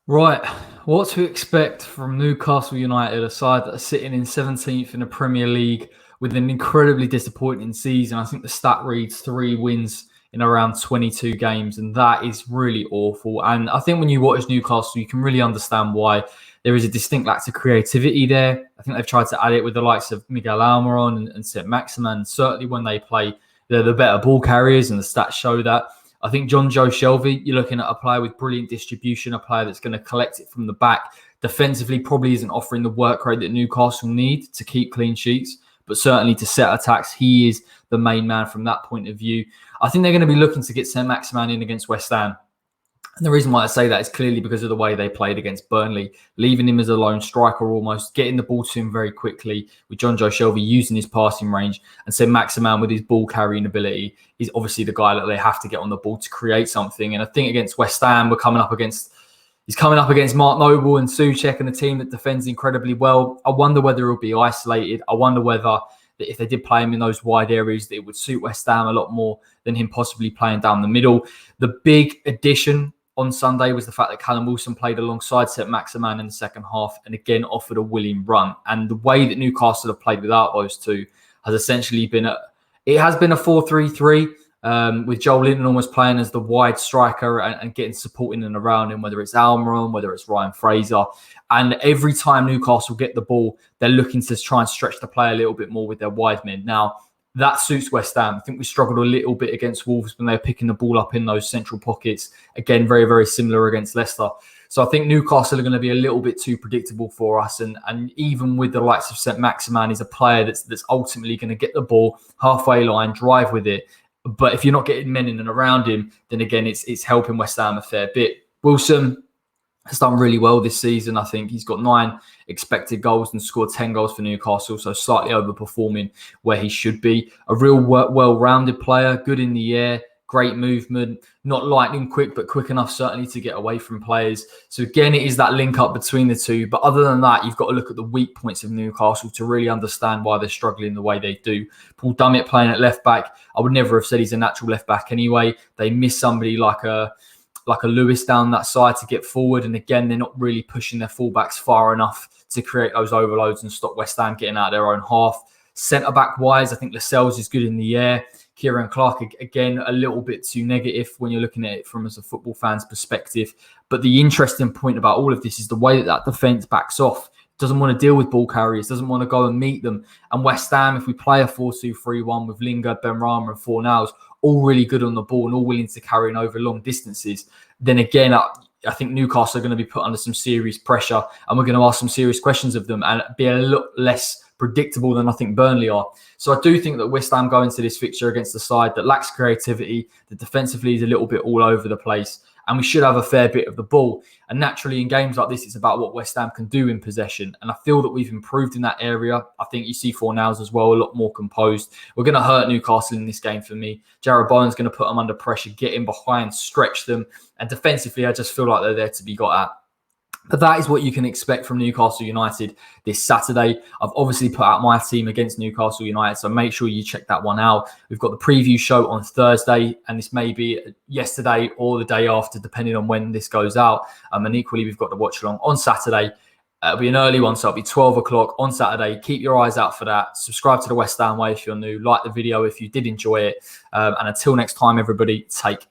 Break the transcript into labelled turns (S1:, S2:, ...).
S1: Right, what to expect from Newcastle United, a side that are sitting in 17th in the Premier League with an incredibly disappointing season. I think the stat reads 3 wins in around 22 games, and that is really awful. And I think when you watch Newcastle, you can really understand why there is a distinct lack of creativity there. I think they've tried to add it with the likes of Miguel Almiron and St. Maximan. Certainly when they play, they're the better ball carriers, and the stats show that. I think John Joe Shelby, you're looking at a player with brilliant distribution, a player that's going to collect it from the back. Defensively, probably isn't offering the work rate that Newcastle need to keep clean sheets, but certainly to set attacks, he is the main man from that point of view. I think they're going to be looking to get St. Maximan in against West Ham. And the reason why I say that is clearly because of the way they played against Burnley, leaving him as a lone striker almost, getting the ball to him very quickly, with John Joe Shelby using his passing range, and St. Maximan with his ball carrying ability is obviously the guy that they have to get on the ball to create something. And I think against West Ham, he's coming up against Mark Noble and Souček and a team that defends incredibly well. I wonder whether he'll be isolated. I wonder whether that if they did play him in those wide areas, that it would suit West Ham a lot more than him possibly playing down the middle. The big addition on Sunday was the fact that Callum Wilson played alongside St. Maximan in the second half and again offered a willing run. And the way that Newcastle have played without those two has essentially been a 4-3-3 with Joel Linton almost playing as the wide striker and getting support in and around him, whether it's Almiron, whether it's Ryan Fraser. And every time Newcastle get the ball, they're looking to try and stretch the play a little bit more with their wide men. Now, that suits West Ham. I think we struggled a little bit against Wolves when they were picking the ball up in those central pockets. Again, very, very similar against Leicester. So I think Newcastle are going to be a little bit too predictable for us. And even with the likes of St. Maximan, he's a player that's ultimately going to get the ball halfway line, drive with it. But if you're not getting men in and around him, then again, it's helping West Ham a fair bit. Wilson has done really well this season. I think he's got 9 expected goals and scored 10 goals for Newcastle, so slightly overperforming where he should be. A real well-rounded player, good in the air, great movement, not lightning quick, but quick enough certainly to get away from players. So again, it is that link up between the two. But other than that, you've got to look at the weak points of Newcastle to really understand why they're struggling the way they do. Paul Dummett playing at left back, I would never have said he's a natural left back anyway. They miss somebody like a Lewis down that side to get forward. And again, they're not really pushing their fullbacks far enough to create those overloads and stop West Ham getting out of their own half. Centre-back wise, I think Lascelles is good in the air. Kieran Clark, again, a little bit too negative when you're looking at it from as a football fan's perspective. But the interesting point about all of this is the way that defence backs off. Doesn't want to deal with ball carriers, doesn't want to go and meet them. And West Ham, if we play a 4-2-3-1 with Lingard, Benrahma and Fornals, all really good on the ball and all willing to carry in over long distances, then again, I think Newcastle are going to be put under some serious pressure and we're going to ask some serious questions of them and be a lot less predictable than I think Burnley are. So I do think that West Ham go into this fixture against a side that lacks creativity, that defensively is a little bit all over the place, and we should have a fair bit of the ball. And naturally, in games like this, it's about what West Ham can do in possession. And I feel that we've improved in that area. I think you see Fornals as well, a lot more composed. We're going to hurt Newcastle in this game for me. Jarrod Bowen's going to put them under pressure, get in behind, stretch them. And defensively, I just feel like they're there to be got at. But that is what you can expect from Newcastle United this Saturday. I've obviously put out my team against Newcastle United, so make sure you check that one out. We've got the preview show on Thursday, and this may be yesterday or the day after, depending on when this goes out. And equally, we've got the watch along on Saturday. It'll be an early one, so it'll be 12 o'clock on Saturday. Keep your eyes out for that. Subscribe to the West Ham Way if you're new. Like the video if you did enjoy it. And until next time, everybody, take care.